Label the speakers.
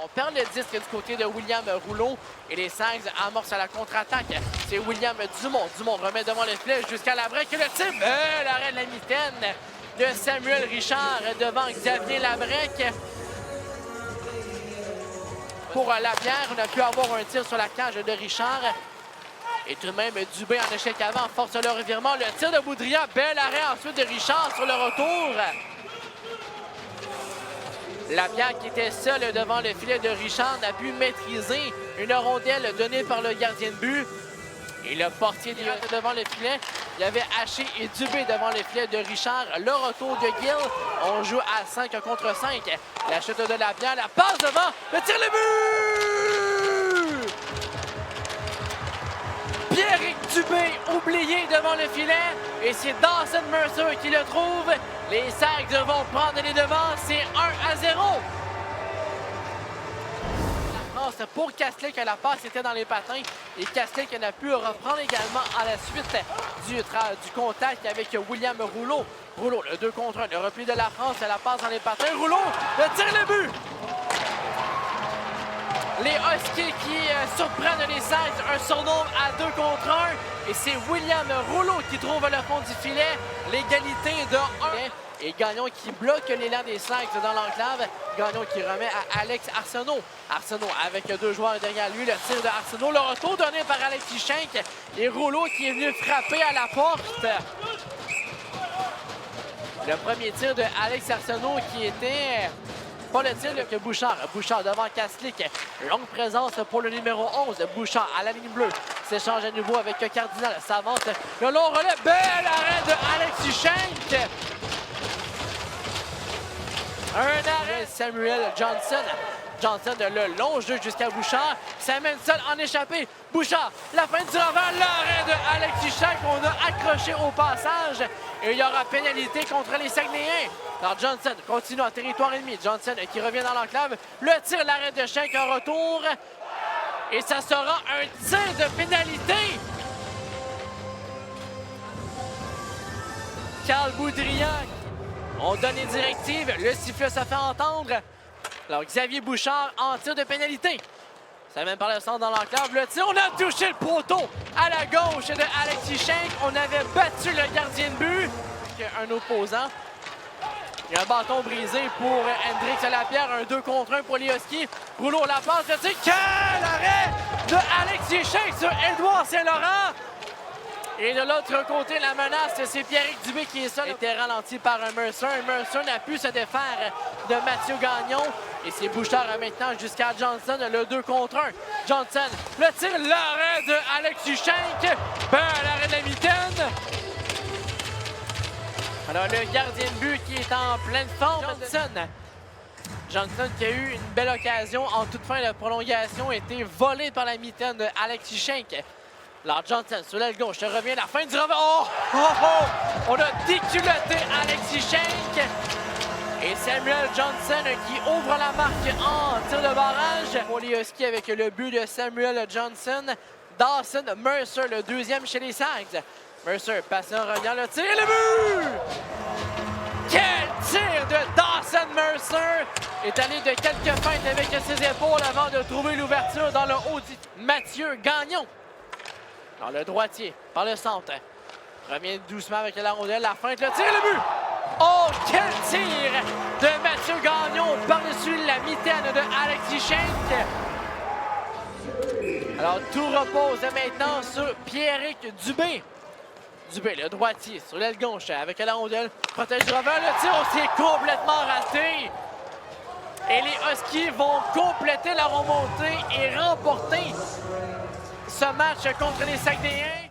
Speaker 1: On perd le disque du côté de William Rouleau et les Sags amorcent à la contre-attaque. C'est William Dumont. Dumont remet devant le filet jusqu'à la break et le tir. L'arrêt de la mitaine de Samuel Richard devant Xavier Labrec. Pour Lapierre, on a pu avoir un tir sur la cage de Richard. Et tout de même, Dubé en échec avant force le revirement. Le tir de Boudria, bel arrêt ensuite de Richard sur le retour. Lapierre qui était seul devant le filet de Richard n'a pu maîtriser une rondelle donnée par le gardien de but. Et le portier devant le filet, il y avait Haché et Dubé devant le filet de Richard. Le retour de Gill, on joue à 5 contre 5. La chute de Lapierre, la passe devant, le tir le but! Pierrick Dubé oublié devant le filet et c'est Dawson Mercer qui le trouve. Les Sags vont prendre les devants, c'est 1-0. Pour Kastlik, la passe était dans les patins et Kastlik a pu reprendre également à la suite du contact avec William Rouleau. Rouleau, le 2 contre 1, le repli de la France, la passe dans les patins. Rouleau, le tir le but! Les Huskies qui surprennent les Sags, un surnombre à 2 contre 1. Et c'est William Rouleau qui trouve le fond du filet. L'égalité de 1. Et Gagnon qui bloque l'élan des Sags dans l'enclave. Gagnon qui remet à Alex Arsenault. Arsenault avec 2 joueurs derrière lui. Le tir de Arsenault. Le retour donné par Alexis Schenk. Et Rouleau qui est venu frapper à la porte. Le premier tir de Alex Arsenault qui était... Pas le tir que Bouchard. Bouchard devant Kastlik. Longue présence pour le numéro 11. Bouchard à la ligne bleue. S'échange à nouveau avec Cardinal. Ça avance. Le long relais. Bel arrêt de Alexis Schenk. Un arrêt. Samuel Johnson. Johnson le long jeu jusqu'à Bouchard. Ça mène seul en échappé. Bouchard, la fin du revers. L'arrêt de Alexis Schenk. On a accroché au passage. Et il y aura pénalité contre les Saguenayens. Alors Johnson continue en territoire ennemi. Johnson qui revient dans l'enclave. Le tir, l'arrêt de Schenk en retour. Et ça sera un tir de pénalité. Carl Boudrian. On donne les directives. Le sifflet se fait entendre. Alors Xavier Bouchard en tir de pénalité. Ça mène par le centre dans l'enclave. Le tir, on a touché le poteau à la gauche de Alexis Schenk. On avait battu le gardien de but. Un opposant. Il y a un bâton brisé pour Hendrix Lapierre. Un 2 contre 1 pour les Huskies. Rouleau la passe. Le tir. Quel arrêt de Alexis Schenk sur Édouard Saint-Laurent. Et de l'autre côté, la menace, c'est Pierrick Dubé qui est seul. Il était ralenti par un Mercer. Mercer n'a pu se défaire de Mathieu Gagnon. Et c'est Bouchard maintenant jusqu'à Johnson, le 2 contre 1. Johnson, le tir, l'arrêt de Alexis Schenk. L'arrêt de la mitaine. Alors, le gardien de but qui est en pleine forme, Johnson qui a eu une belle occasion en toute fin de prolongation, a été volé par la mitaine de Alexis Schenk. Alors, Johnson sur l'aile gauche, ça revient à la fin du revers. On a déculotté Alexis Schenk. Et Samuel Johnson qui ouvre la marque en tir de barrage. Pour les Huskies avec le but de Samuel Johnson. Dawson Mercer, le deuxième chez les Sags. Mercer passe en revient, le tir et le but! Quel tir de Dawson Mercer! Est allé de quelques feintes avec ses épaules avant de trouver l'ouverture dans le haut du Mathieu Gagnon. Dans le droitier, par le centre. Revient doucement avec la rondelle, la feinte, le tir et le but! Oh, quel tir de Mathieu Gagnon par-dessus la mitaine de Alexis Schenk. Alors, tout repose maintenant sur Pierrick Dubé. Dubé, le droitier, sur l'aile gauche avec la rondelle. Protège du revers, le tir, c'est complètement raté. Et les Huskies vont compléter la remontée et remporter ce match contre les Saguenayens.